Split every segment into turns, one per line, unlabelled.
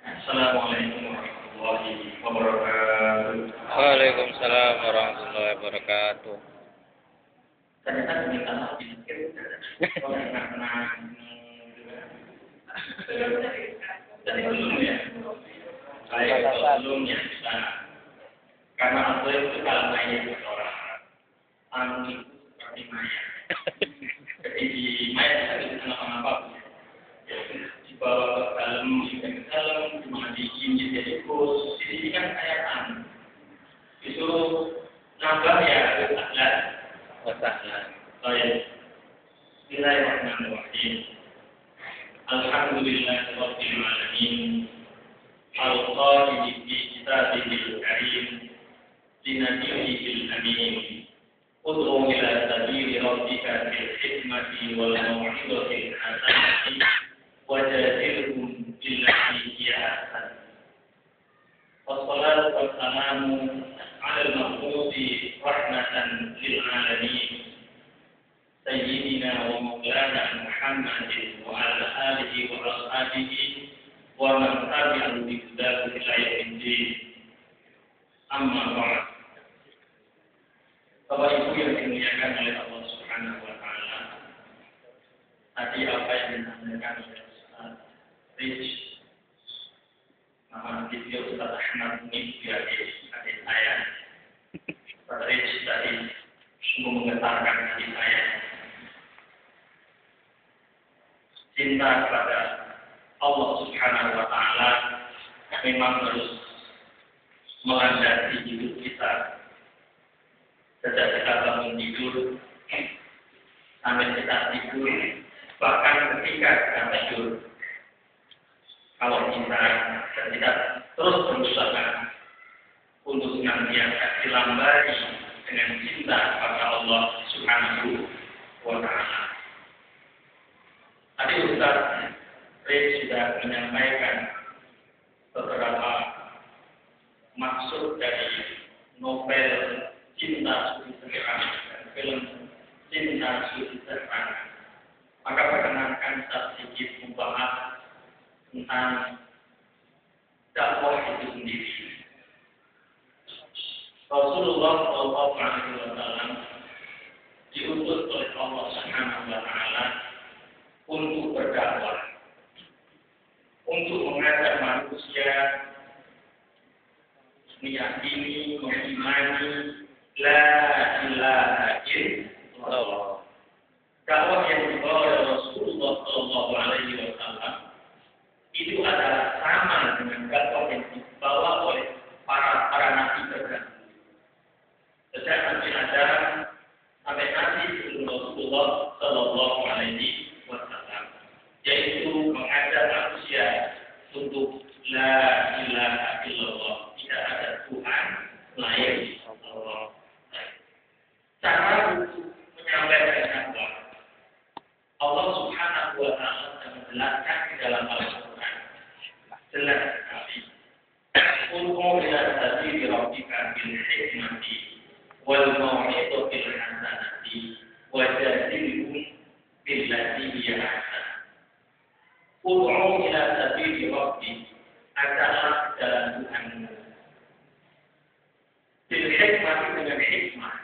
Assalamualaikum warahmatullahi wabarakatuh.
Waalaikumsalam warahmatullahi wabarakatuh.
Ternyata kita masih sedikit dari belum ya. Sebelumnya kita karena aku itu kalau main orang anu itu seperti maya. Jadi di maya kita bisa apa-apa. Dibawa ke dalam cuma diinjil jadi terus ini kan kayak disuruh nambah ya akhlak wasahlan. Baik. Bismillahirrahmanirrahim. Alhamdulillahirabbil alamin. Al-Qadiri fi kitabihil karim linabiyil amin. Ud'u ila sabili rabbika bil hikmati wal mau'izatil hasanati wajadilhum billati hiya ahsan. Wassalatu wassalamu 'alal mabu'uthi rahmatan lil alamin sayyidina wa maulana Muhammadin wa ala alihi wa ashabihi wa man tabi'ahu bi hudahu ila yaumil din. Amma ba'd. Bapak Ibu yang dimuliakan oleh Allah Subhanahu wa taala. Tadi apa yang disampaikan oleh Rich, nama video Ustaz Ahmad ini adik saya. Ustaz Rich tadi sungguh menggetarkan hati saya. Cinta kepada Allah Subhanahu wa taala memang harus melandasi hidup kita. Sejak kita bangun tidur sampai kita tidur, bahkan ketika kita tidur. Kalau kita terus berusaha untuk senantiasa dilambari dengan cinta kepada Allah Subhanahu wa taala. Tadi Ustaz Rey sudah menyampaikan beberapa maksud dari novel Cinta Suri Sederhana dan film Cinta Suri Sederhana. Maka perkenankan saya sedikit membahas tentang dakwah itu sendiri. Rasulullah SAW diutus oleh Allah Subhanahu wa taala untuk berdakwah, untuk mengajak manusia meyakini, mengimani la ilaha illallah. Dakwah yang dibawa oleh Rasulullah SAW itu adalah sama dengan dakwah yang dibawa oleh para nabi terdahulu. Sejak Nabi Adam sampai Nabi Rasulullah SAW, yaitu mengajak manusia untuk la ilaha illallah, tidak ada Tuhan selain Allah. Cara untuk menyampaikan dakwah, Allah Subhanahu wa taala telah menjelaskan di dalam Al-Qur'an. Jelas sekali. Ud'u ila sabili rabbika bil hikmati wal mau'izatil hasanati wajadilhum billati hiya ahsan. Ud'u ila sabili rabbika adalah jalan Tuhanmu. Bil hikmati dengan hikmah.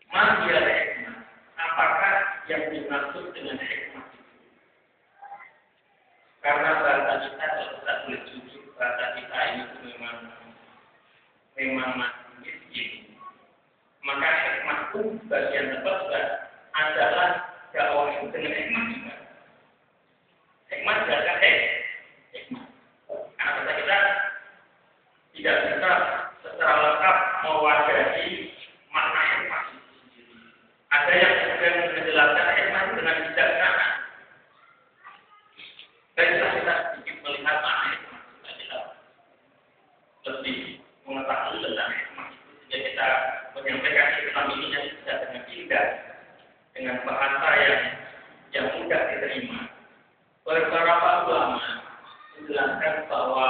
Maksudnya hikmah. Apakah yang dimaksud dengan hikmah itu? Karena bahasa kita kalau kita boleh jujur, bahasa kita ini memang masih miskin. Maka hikmah itu bagian tepat adalah dakwah itu dengan hikmah juga. Hikmah adalah hikmah. Karena bahasa kita tidak bisa secara lengkap mewadahi makna hikmah. Ada yang kemudian menjelaskan hikmah dengan bijaksana. Baiklah kita sedikit melihat makna hikmah supaya kita lebih mengetahui tentang hikmah itu, sehingga kita menyampaikan Islam ini yang bisa dengan indah, dengan bahasa yang mudah diterima. Beberapa ulama menjelaskan bahwa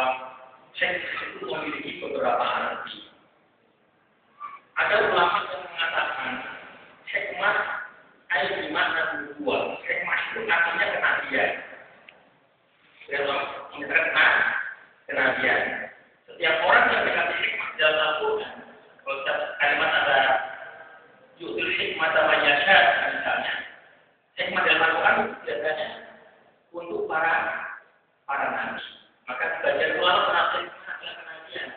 hikmah itu memiliki beberapa arti. Ada ulama yang mengatakan hikmah ayat di mana ada misalnya hikmah dalam Al-Quran biasanya untuk para nabi. Maka sebagian ulama menafsirkan adalah kenabian.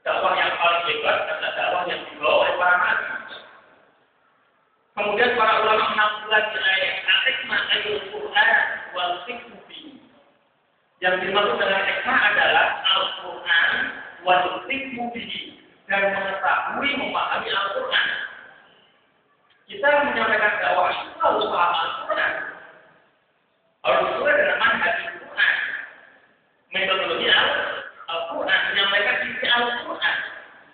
Dakwah yang paling hebat adalah dakwah yang dibawa oleh para nabi. Kemudian para ulama menafsirkan ayat hikmah Al-Quran wal hikmah. Yang dimaksud dengan hikmah adalah Al-Quran wal hikmah dan mengetahui memahami Al-Quran. Kita menyampaikan dakwah itu harus paham Al-Quran. Harus sesuai dengan manhaj Al-Quran. Metodologi Al-Quran menyampaikan isi Al-Quran,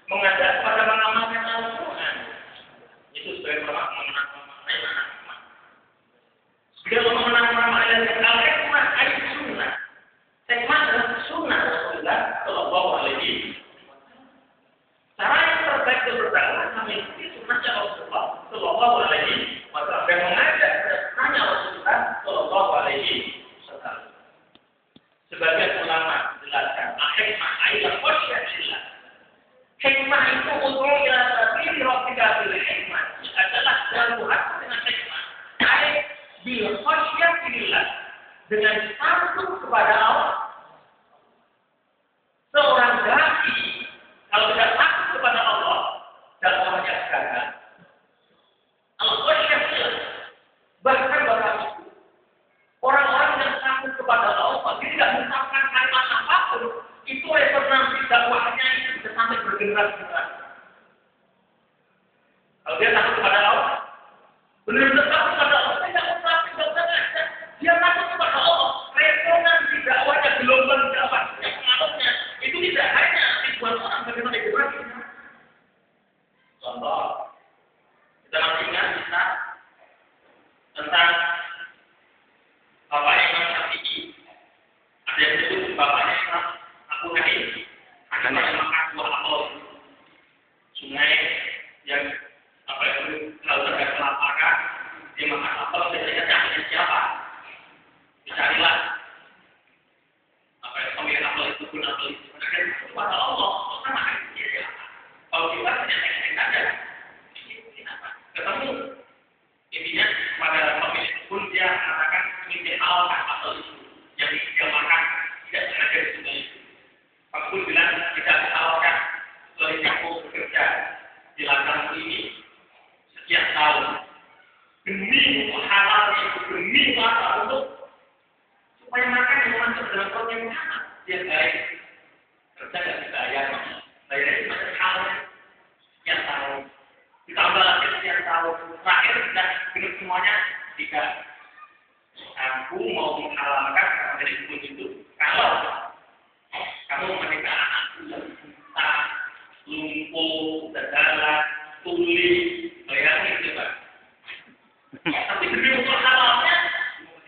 mengajak kepada mengamalkan Al-Quran. Itu sebagai makna hikmah. Sebagai makna al-hikmah ayat sunnah. Hikmah adalah sunnah Rasulullah Shallallahu Alaihi Wasallam. Cara yang terbaik untuk berdakwah mengikuti sunnahnya Rasulullah Shallallahu Alaihi Wasallam dan mengajak sunnahnya Rasulullah Shallallahu Alaihi Wasallam. Sebagian ulama menjelaskan hikmah adalah khasyatullah. Hikmah itu untuk ila sabili rabbika bil hikmah adalah darurat dengan hikmah. Ayat bil khasyatullah dengan takut kepada Allah. Seorang dai kalau tidak takut kepada Allah, dakwahnya gagal. Al-Khasyatullah. Bahkan bahkan itu orang-orang yang takut kepada Allah, dia tidak mengucapkan kalimat apapun, itu resonansi dakwahnya itu bisa sampai bergerak-gerak. Kalau dia takut kepada Allah, benar-benar takut kepada Allah, tidak mengucapkan dosa-dosa. Dia takut kepada Allah, resonansi dakwahnya gelombang dakwah yang pengaruhnya itu tidak hanya ribuan orang bagaimana Ibrahim. Contoh, kita masih ingat kita tentang bapaknya Imam Syafi'i. Ada yang disebut bapaknya Imam Abu Hanifah. Ada yang makan buah apel. Sungai yang itu lautan dan kelaparan, dia makan apel, biasanya cahaya siapa? Dicarilah apa yang pemilik apel itu pun apel itu. Mereka itu kepada Allah, sama dia. Kalau kita tidak ingin ada, ini apa? Ketemu, intinya pada pemilik pun dia mengatakan ini hal apel itu yang dia makan tidak sengaja di sungai itu. Aku bilang tidak dihalalkan oleh aku bekerja di ladang ini sekian tahun demi halalnya itu demi apa untuk supaya makan yang masuk dalam perut yang sama dia baik kerja dan dibayar bayarnya cuma setahun sekian tahun ditambah lagi sekian tahun terakhir sudah genap semuanya tidak. Aku mau menghalalkan dari pun itu kalau kamu menikah anakku yang buta, lumpuh, berdarah, tuli, bayarnya itu Pak. Tapi demi untuk halalnya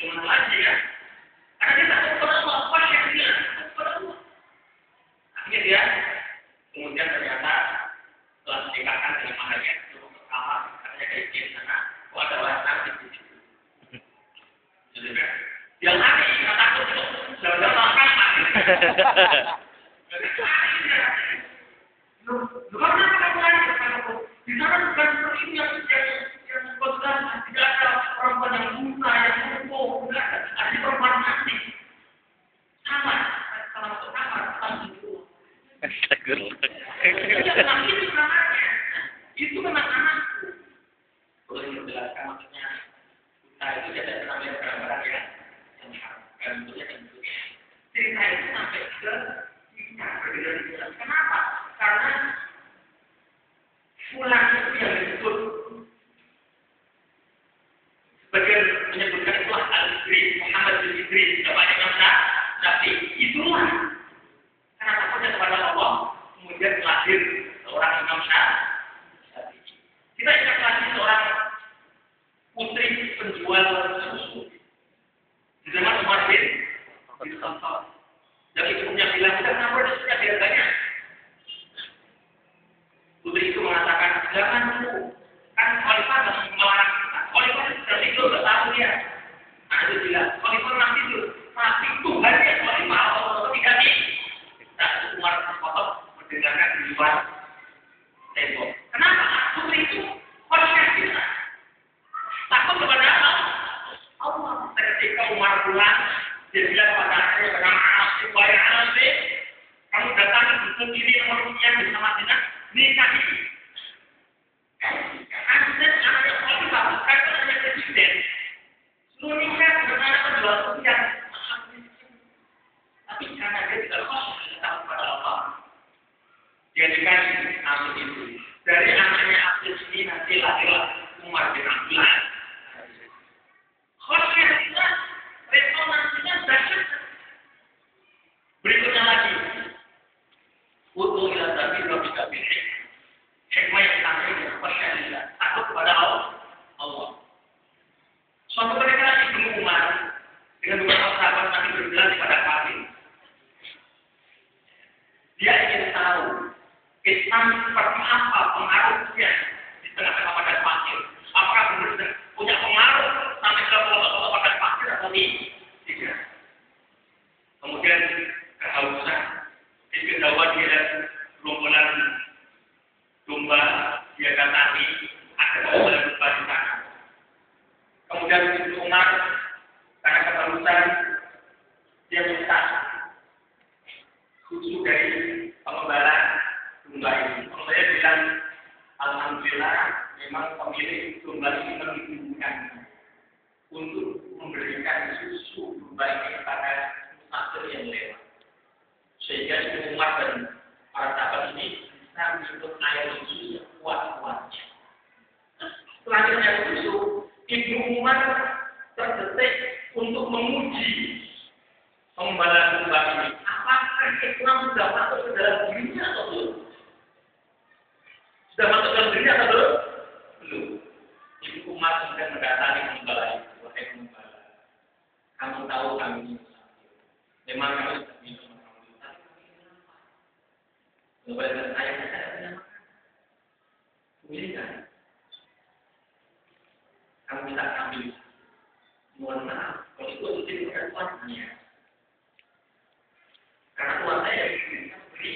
gimana lagi ya? Karena dia takut kepada Allah, pasien dia takut kepada Allah. Akhirnya dia kemudian ternyata setelah menikahkan dengan maharnya itu pertama katanya kayak di sana, kok ada wanita di situ. Jadi yang ada yang takut itu sudah makan mati. Karena di sana bukan seperti ini yang benar tidak ada perempuan yang buta yang lumpuh, tidak ada perempuan mati. Sama untuk kamar sama itu. Itu memang anakku. Boleh menjelaskan maksudnya. Buta itu tidak sampai barang-barang yang haram, bentuknya dan bentuknya. Cerita itu sampai ke kita. Kenapa? Karena fulan itu yang disebut sebagian menyebutkan itulah Al-Idris, Muhammad bin Idris, bapaknya Imam Syafi'i. Itulah karena takutnya kepada Allah, kemudian lahir seorang Imam Syafi'i. Kita ingat lagi seorang putri penjual susu di zaman Umar bin Khattab. Dan ibunya bilang, kita kenapa susunya harganya? Putri itu mengatakan, jangan dulu. Kan khalifah melarang kita. Khalifah sudah tidur, sudah tahu dia. Nah itu bilang, khalifah masih tidur. Tapi Tuhannya khalifah Allah tidak nih. Kita Umar bin Khattab mendengarkan di luar tembok. Kenapa? Putri itu konsep kita. pemilik domba ini mengizinkan untuk memberikan susu domba ini kepada musafir yang lewat. Sehingga Ibnu Umar dan para sahabat ini bisa minum air susu sekuat-kuatnya. Setelah minum air susu, Ibnu Umar terdetik untuk menguji pengembala domba ini. Apakah Islam sudah masuk ke dalam dirinya atau belum? Sudah masuk ke dalam dirinya atau belum? Belum. Ibnu Umar kemudian mendatangi pengembala itu. Wahai pengembala, kamu tahu kami ini musafir. Memang kami sudah minum alhamdulillah. Kemudian saya tidak punya makan. Kemudian kamu minta ambil. Mohon maaf, kalau itu jadi ketentuannya. Karena tuan saya beri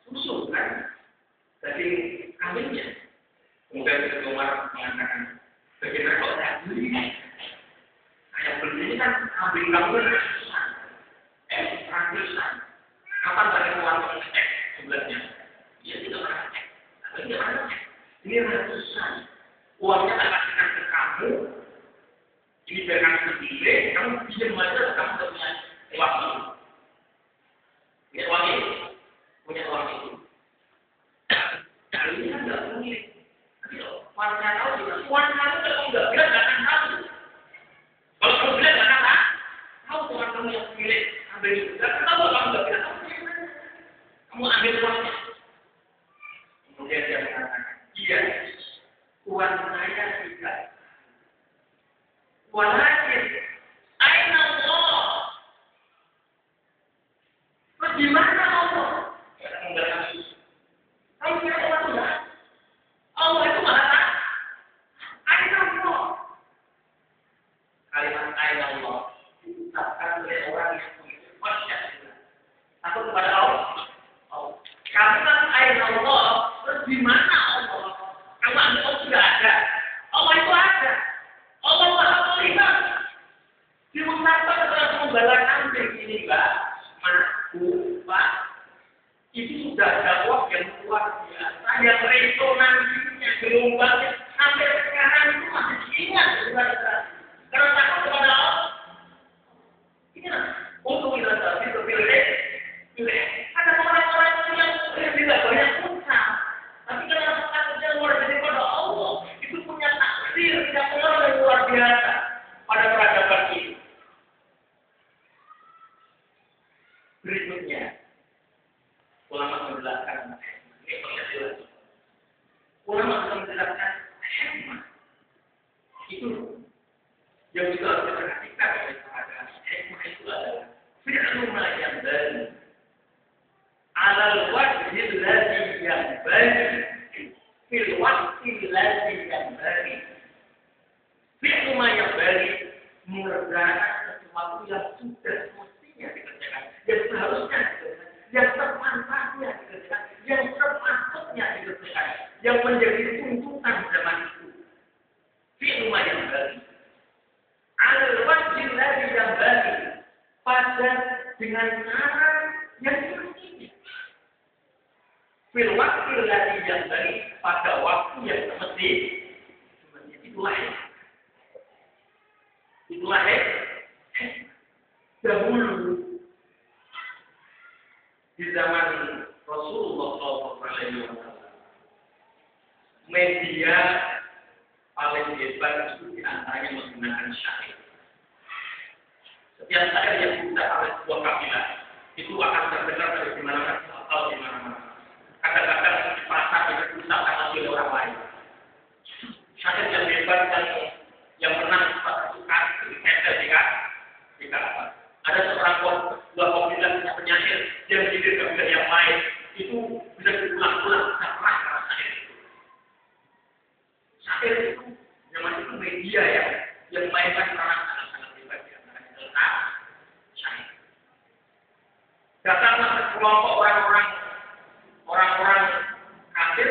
susu kan, jadi kambingnya. Kemudian Ibnu Umar mengatakan, bagaimana kalau saya beli? Saya beli ini kan kambing kamu ratusan, ratusan. Kapan bagi uang mengecek sebenarnya? Dia tidak pernah cek. Tapi dia pernah cek. Ini ratusan. Uangnya tak kasihkan ke kamu. Ini biar kamu sendiri, kamu pinjam aja, kamu tidak punya uang ini. Punya uang ini, punya uang itu. Kali ini kan tidak punya. Tapi loh, warga tahu juga. Warga tahu kalau nggak bilang nggak akan tahu. Kalau kamu bilang nggak akan tahu tuan kamu yang milik ambil itu. Nggak akan tahu kalau kamu nggak bilang tahu. Kamu ambil uangnya. Kemudian dia mengatakan, iya, uang saya tidak. Walakin, aina Allah. Di mana Allah? Kamu kira Allah tidak? Allah itu mana? Aina Allah. Kalimat aina Allah diucapkan oleh orang yang memiliki masyarakat. Atau kepada Allah. Kalimat aina Allah, di mana Allah? Kamu ambil Allah tidak ada. Allah itu ada. Allah Maha melihat. Diucapkan kepada pengembala kambing ini, Mbak. Pak, itu sudah dakwah yang luar biasa, yang resonansinya, gelombangnya sampai sekarang itu masih diingat, saudara. Karena takut kepada Allah. Ingat, untuk kita pilih. Ada orang-orang yang tidak banyak utang, tapi karena takutnya luar biasa kepada Allah, itu punya takdir, punya pengaruh yang luar biasa pada peradaban ini. Berikutnya, ulama menjelaskan ini penjelasan. Ulama menjelaskan hikmah itu yang juga harus diperhatikan oleh sahabat. Hikmah itu adalah fi'lu ma yanbaghi ala al-wajhi alladhi yanbaghi fil waqti alladhi yanbaghi. Fi'lu ma yanbaghi mengerjakan sesuatu yang sudah mestinya dikerjakan, yang seharusnya dikerjakan, yang terpantasnya dikerjakan, yang sepatutnya dikerjakan, yang menjadi tuntutan zaman itu. Fi'lu ma yanbaghi al-wajhi alladhi yanbaghi, pada dengan cara yang semestinya. Fil waqti alladhi yanbaghi, pada waktu yang semestinya. Itulah dahulu di zaman Rasulullah SAW, media paling hebat itu diantaranya menggunakan syair. Setiap syair yang diucap oleh sebuah kabilah itu akan terdengar dari mana-mana atau di mana-mana. Kadang-kadang di pasar itu diucapkan oleh orang lain. Syair yang hebat dan yang menang suka jika ada seorang dua kabilah punya penyair yang menjadi kabilah yang lain, itu bisa diulang-ulang setelah syair itu. Syair itu zaman itu media yang mainkan peran sangat-sangat hebat di antara kita syair. Datanglah sekelompok orang-orang kafir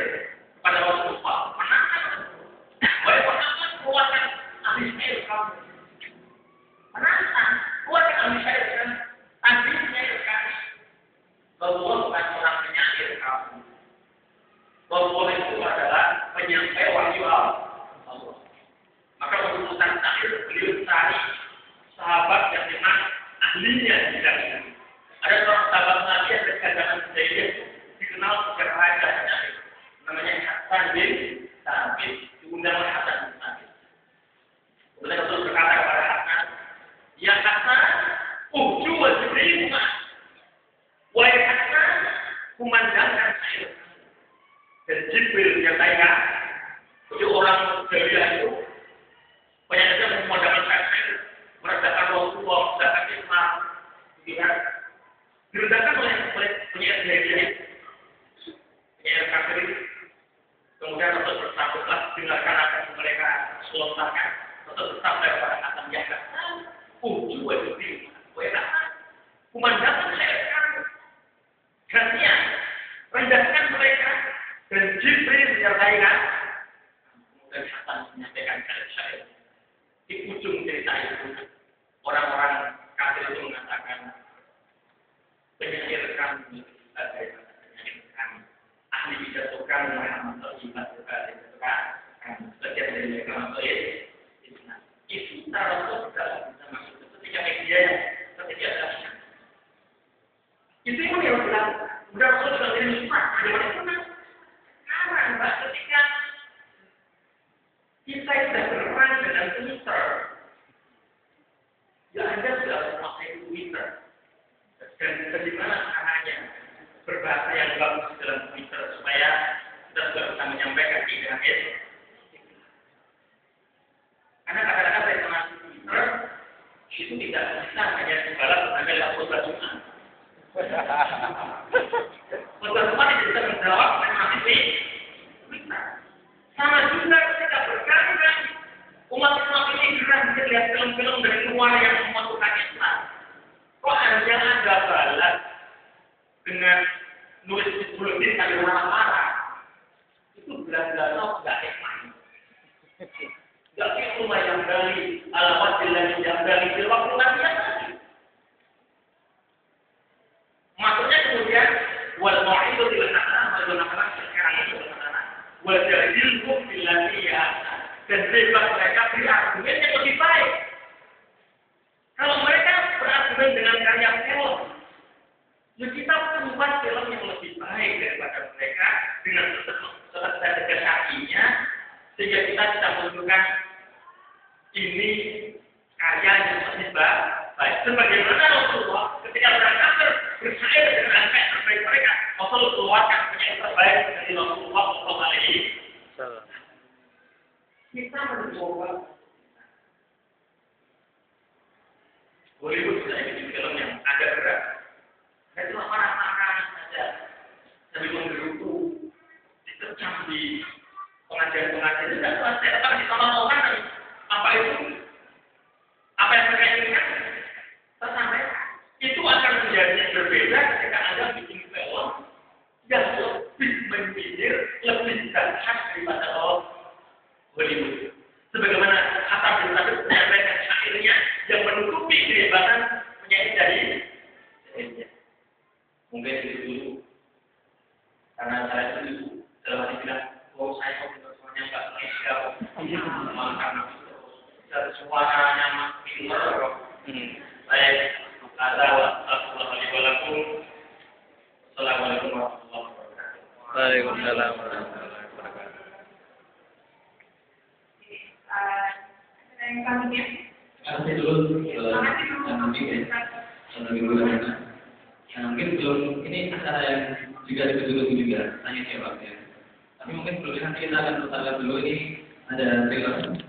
kepada Rasulullah, menangkan. Boleh menangkan keluarkan ahli syair kamu. Menangkan keluarkan ahli syair kan, ahli syair kami. Rasulullah bukan orang penyair kamu. Rasulullah itu adalah penyampai wahyu Allah. mencari sahabat yang memang ahlinya di bidang ini. Ada seorang sahabat Nabi yang ketika zaman jahiliyah dikenal sebagai raja penyakit. Namanya Hasan bin Sabit. Diundang oleh Hasan bin Sabit. Kemudian Rasul berkata kepada Hasan, "Ya Hasan, jual Jibril ma. Wahai Hasan, kumandangkan saya." Dan Jibril menyampaikan, jadi orang jahiliyah itu banyak saja memandangkan saya, merasakan Rasulullah, merasakan Islam, tidak direndahkan oleh penyair jahiliyah, penyair kafir. Kemudian Rasul bersabda, dengarkan apa yang mereka lontarkan. Rasul bersabda kepada Hasan, "Ya Hasan, jual Jibril ma. Wahai Hasan, kumandangkan saya kamu. Gantian, rendahkan mereka." Dan Jibril menyampaikan, kemudian Hasan menyampaikan syair. Di ujung cerita itu, orang-orang kafir itu mengatakan, penyair kami sebagai penyair kami, ahli dijatuhkan Muhammad terlibat sebagai kami, bagian dari mereka Muhammad itu Rasul tidak bisa masuk ketika media yang ketika ada itu yang harus dilakukan. Udah Rasul sudah menjadi sunnah, bagaimana sunnah? Karena Mbak, ketika kita sudah berperan dengan Twitter, ya Anda sudah memakai Twitter, dan bagaimana caranya berbahasa yang bagus dalam Twitter supaya kita juga bisa menyampaikan ide itu. Karena kadang-kadang saya mengasih Twitter itu tidak bisa hanya dibalas hanya lewat khutbah Jumat. Khutbah Jumat tidak bisa menjawab masih di Twitter. Sama juga ketika berkali-kali umat Islam ini gerah melihat film-film dari luar yang memasukkan Islam. Kok hanya Anda balas dengan nulis buletin dari marah-marah? Itu benar-benar tidak ikhlas. Tidak rumah yang dari alamat yang dari waktu latihan tadi. Maksudnya kemudian wal mau'idatu bil hasanah wal hasanah sekarang itu hasanah. Wajahilhum billadiyah, dan bebas mereka beri argumen yang lebih baik. Kalau mereka berargumen dengan karya film, ya kita buat film yang lebih baik daripada mereka dengan setelah kakinya, sehingga kita bisa menunjukkan ini karya yang lebih baik. Sebagaimana Rasulullah ketika berkafir bersair dengan angka yang terbaik mereka, Rasulullah keluarkan penyair terbaik dari Rasulullah SAW. Kita mencoba Hollywood sudah bikin film yang agak berat. Dan cuma marah-marah saja sambil menggerutu, diterjang di pengajian-pengajian. Tidak selesai, tetap ditonton orang. Apa itu? Apa yang mereka inginkan? Tersampaikan. Itu akan menjadi berbeda ketika Anda bikin film yang lebih menyindir, lebih dahsyat daripada Hollywood. Sebagaimana Hasan bin Sabit menyampaikan syairnya yang menutupi kehebatan penyair dari mungkin itu dulu. Karena saya itu dalam hati bilang, oh saya mau semuanya nggak spesial, karena dari suaranya makin merok. Baik, assalamualaikum warahmatullahi wabarakatuh.
Waalaikumsalam warahmatullahi wabarakatuh.
Kasih dulu mungkin belum ini acara yang juga ditunggu juga tanya jawab ya. Tapi mungkin belum nanti kita akan bertanya dulu ini ada film